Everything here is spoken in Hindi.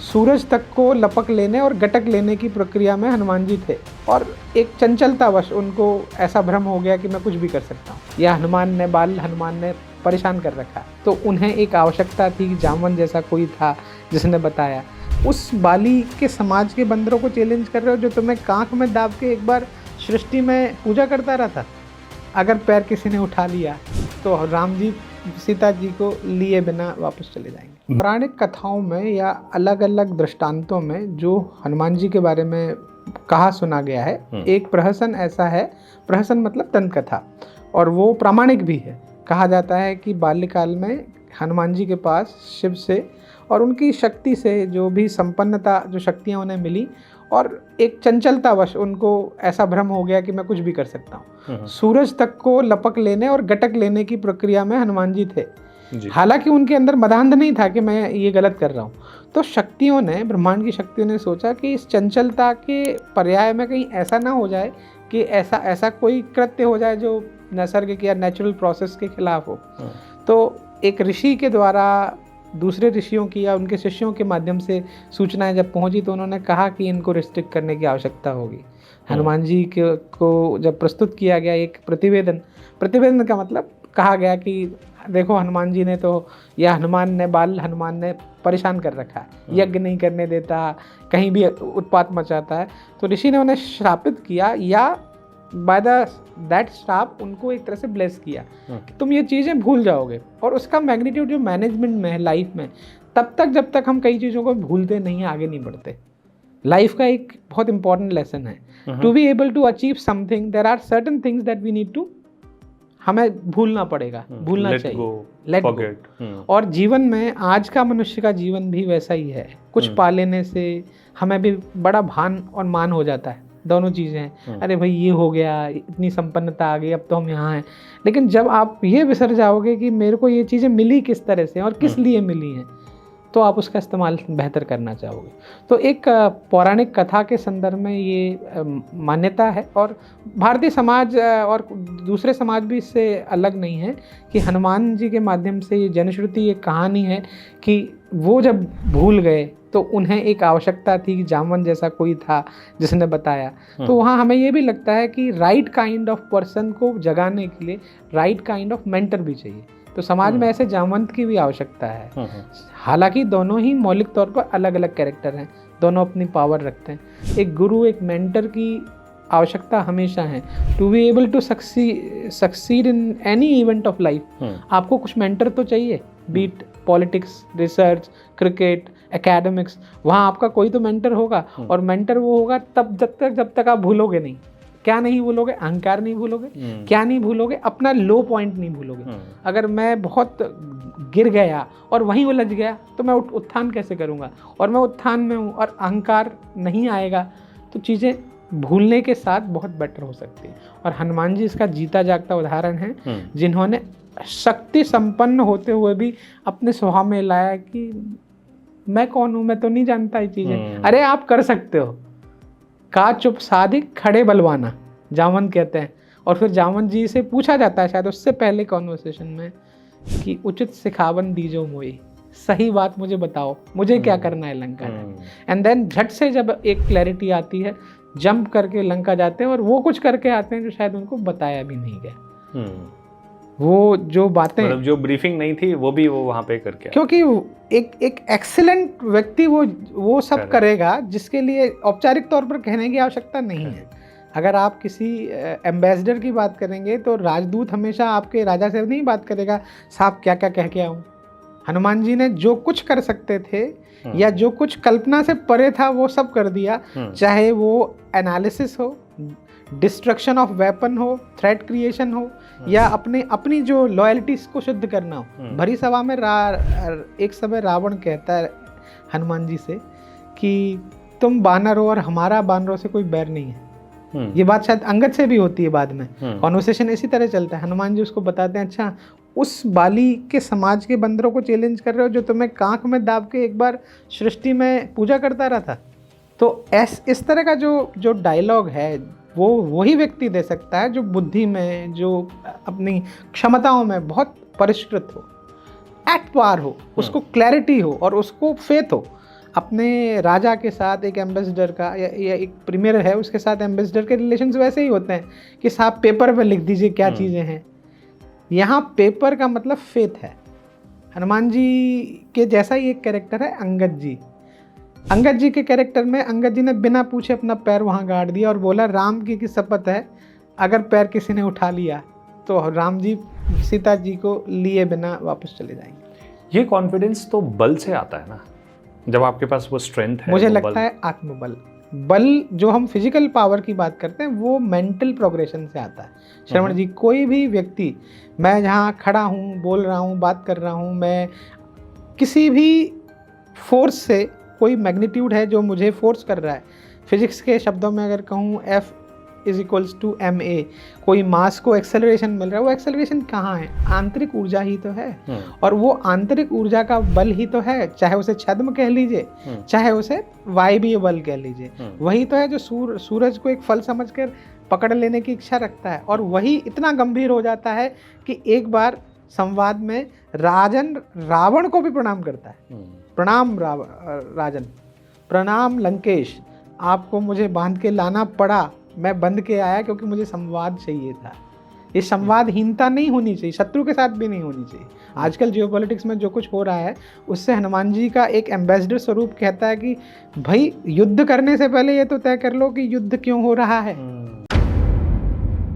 सूरज तक को लपक लेने और गटक लेने की प्रक्रिया में हनुमान जी थे और एक चंचलतावश उनको ऐसा भ्रम हो गया कि मैं कुछ भी कर सकता हूँ। यह हनुमान ने परेशान कर रखा। तो उन्हें एक आवश्यकता थी कि जामवन जैसा कोई था जिसने बताया, उस बाली के समाज के बंदरों को चैलेंज कर रहे हो जो तुम्हें कांख में दाब के एक बार सृष्टि में पूजा करता रहा था। अगर पैर किसी ने उठा लिया तो राम जी सीता जी को लिए बिना वापस चले जाएंगे। पौराणिक कथाओं में या अलग अलग दृष्टांतों में जो हनुमान जी के बारे में कहा सुना गया है, एक प्रहसन ऐसा है, प्रहसन मतलब तंत्र कथा, और वो प्रामाणिक भी है। कहा जाता है कि बाल्यकाल में हनुमान जी के पास शिव से और उनकी शक्ति से जो भी संपन्नता, जो शक्तियाँ उन्हें मिली, और एक चंचलतावश उनको ऐसा भ्रम हो गया कि मैं कुछ भी कर सकता हूँ। सूरज तक को लपक लेने और गटक लेने की प्रक्रिया में हनुमान जी थे। हालांकि उनके अंदर मदान्ध नहीं था कि मैं ये गलत कर रहा हूँ। तो शक्तियों ने, ब्रह्मांड की शक्तियों ने सोचा कि इस चंचलता के पर्याय में कहीं ऐसा ना हो जाए कि ऐसा कोई कृत्य हो जाए जो नैसर्गिक या नेचुरल प्रोसेस के खिलाफ हो। तो एक ऋषि के द्वारा दूसरे ऋषियों की या उनके शिष्यों के माध्यम से सूचनाएं जब पहुंची तो उन्होंने कहा कि इनको रिस्ट्रिक्ट करने की आवश्यकता होगी। हनुमान जी को जब प्रस्तुत किया गया एक प्रतिवेदन का मतलब कहा गया कि देखो हनुमान जी ने तो, या हनुमान ने परेशान कर रखा है, यज्ञ नहीं करने देता, कहीं भी उत्पात मचाता है। तो ऋषि ने उन्हें श्रापित किया या बाय दैट श्राप उनको एक तरह से ब्लेस किया कि तुम ये चीज़ें भूल जाओगे। और उसका मैग्नीट्यूड जो मैनेजमेंट में है लाइफ में, तब तक जब तक हम कई चीज़ों को भूलते नहीं, आगे नहीं बढ़ते। लाइफ का एक बहुत इंपॉर्टेंट लेसन है। To be able to achieve something there are certain things that we need to, हमें भूलना पड़ेगा, भूलना चाहिए, लेट गो। और जीवन में आज का मनुष्य का जीवन भी वैसा ही है। कुछ पा लेने से हमें भी बड़ा भान और मान हो जाता है, दोनों चीज़ें हैं। अरे भाई ये हो गया, इतनी संपन्नता आ गई, अब तो हम यहाँ हैं। लेकिन जब आप ये बिसर जाओगे कि मेरे को ये चीज़ें मिली किस तरह से और किस लिए मिली हैं, तो आप उसका इस्तेमाल बेहतर करना चाहोगे। तो एक पौराणिक कथा के संदर्भ में ये मान्यता है, और भारतीय समाज और दूसरे समाज भी इससे अलग नहीं है कि हनुमान जी के माध्यम से ये जनश्रुति, एक कहानी है कि वो जब भूल गए तो उन्हें एक आवश्यकता थी कि जामवन जैसा कोई था जिसने बताया। तो वहाँ हमें ये भी लगता है कि राइट काइंड ऑफ पर्सन को जगाने के लिए राइट काइंड ऑफ मेंटर भी चाहिए। तो समाज में ऐसे जामवंत की भी आवश्यकता है। हालांकि दोनों ही मौलिक तौर पर अलग अलग कैरेक्टर हैं, दोनों अपनी पावर रखते हैं। एक गुरु, एक मेंटर की आवश्यकता हमेशा है। To be able to succeed in any event of life, आपको कुछ मेंटर तो चाहिए। Beat politics, research, cricket, academics, वहाँ आपका कोई तो मेंटर होगा। और मेंटर वो होगा तब जब तक आप भूलोगे नहीं। क्या नहीं भूलोगे? अहंकार नहीं भूलोगे। क्या नहीं भूलोगे? अपना लो पॉइंट नहीं भूलोगे। अगर मैं बहुत गिर गया और वहीं उलझ गया तो मैं उत्थान कैसे करूँगा? और मैं उत्थान में हूँ और अहंकार नहीं आएगा, तो चीज़ें भूलने के साथ बहुत बेटर हो सकती है। और हनुमान जी इसका जीता जागता उदाहरण है, जिन्होंने शक्ति संपन्न होते हुए भी अपने स्वभाव में लाया कि मैं कौन हूँ, मैं तो नहीं जानता ये चीज़ें। अरे आप कर सकते हो। का चुप साधिक खड़े बलवाना, जामवन कहते हैं। और फिर जामवन जी से पूछा जाता है शायद उससे पहले कॉन्वर्सेशन में कि उचित सिखावन दीजो मोई, सही बात मुझे बताओ, मुझे क्या करना है लंका में। एंड देन झट से जब एक क्लैरिटी आती है, जंप करके लंका जाते हैं और वो कुछ करके आते हैं जो शायद उनको बताया भी नहीं गया। वो जो बातें, मतलब जो ब्रीफिंग नहीं थी वो भी वो वहाँ पे करके, क्योंकि एक एक्सीलेंट व्यक्ति वो सब करेगा जिसके लिए औपचारिक तौर पर कहने की आवश्यकता नहीं है। अगर आप किसी एम्बेसडर की बात करेंगे तो राजदूत हमेशा आपके राजा से नहीं बात करेगा, साहब क्या क्या कह के आऊँ। हनुमान जी ने जो कुछ कर सकते थे या जो कुछ कल्पना से परे था वो सब कर दिया। चाहे वो एनालिसिस हो, डिस्ट्रक्शन ऑफ वेपन हो, थ्रेट क्रिएशन हो, या अपनी जो लॉयल्टीज को शुद्ध करना हो। भरी सभा में एक समय रावण कहता है हनुमान जी से कि तुम बानर हो और हमारा बानरों से कोई बैर नहीं है। ये बात शायद अंगद से भी होती है बाद में, कॉन्वर्सेशन इसी तरह चलता है। हनुमान जी उसको बताते हैं, अच्छा उस बाली के समाज के बंदरों को चैलेंज कर रहे हो जो तुम्हें कांख में दाब के एक बार सृष्टि में पूजा करता रहा था। तो इस तरह का जो डायलॉग है वो वही व्यक्ति दे सकता है जो बुद्धि में, जो अपनी क्षमताओं में बहुत परिष्कृत हो, एट पार हो, उसको क्लैरिटी हो और उसको फेथ हो। अपने राजा के साथ एक एम्बेसडर का या एक प्रीमियर है उसके साथ एम्बेसडर के रिलेशंस वैसे ही होते हैं कि साहब पेपर पे लिख दीजिए क्या चीज़ें हैं। यहाँ पेपर का मतलब फेथ है। हनुमान जी के जैसा ही एक कैरेक्टर है अंगद जी। अंगद जी के कैरेक्टर में अंगद जी ने बिना पूछे अपना पैर वहाँ गाड़ दिया और बोला राम की शपथ है, अगर पैर किसी ने उठा लिया तो राम जी सीता जी को लिए बिना वापस चले जाएंगे। ये कॉन्फिडेंस तो बल से आता है ना, जब आपके पास वो स्ट्रेंथ है। मुझे लगता है आत्मबल। बल जो हम फिजिकल पावर की बात करते हैं वो मेंटल प्रोग्रेशन से आता है। श्रवण जी, कोई भी व्यक्ति, मैं जहाँ खड़ा हूँ, बोल रहा हूँ, बात कर रहा हूँ, मैं किसी भी फोर्स से, कोई मैग्नीट्यूड है जो मुझे फोर्स कर रहा है। फिजिक्स के शब्दों में अगर कहूँ F = ma, कोई मास को एक्सेलरेशन मिल रहा है, वो एक्सेलरेशन कहाँ है? आंतरिक ऊर्जा ही तो है। और वो आंतरिक ऊर्जा का बल ही तो है, चाहे उसे छद्म कह लीजिए, चाहे उसे वायवीय बल कह लीजिए, वही तो है जो सूरज को एक फल समझकर पकड़ लेने की इच्छा रखता है। और वही इतना गंभीर हो जाता है कि एक बार संवाद में राजन रावण को भी प्रणाम करता है। प्रणाम राजन, प्रणाम लंकेश, आपको मुझे बांध के लाना पड़ा, मैं बंध के आया क्योंकि मुझे संवाद चाहिए था। ये संवादहीनता नहीं होनी चाहिए, शत्रु के साथ भी नहीं होनी चाहिए। आजकल जियोपॉलिटिक्स में जो कुछ हो रहा है उससे हनुमान जी का एक एम्बेसडर स्वरूप कहता है कि भाई युद्ध करने से पहले ये तो तय कर लो कि युद्ध क्यों हो रहा है।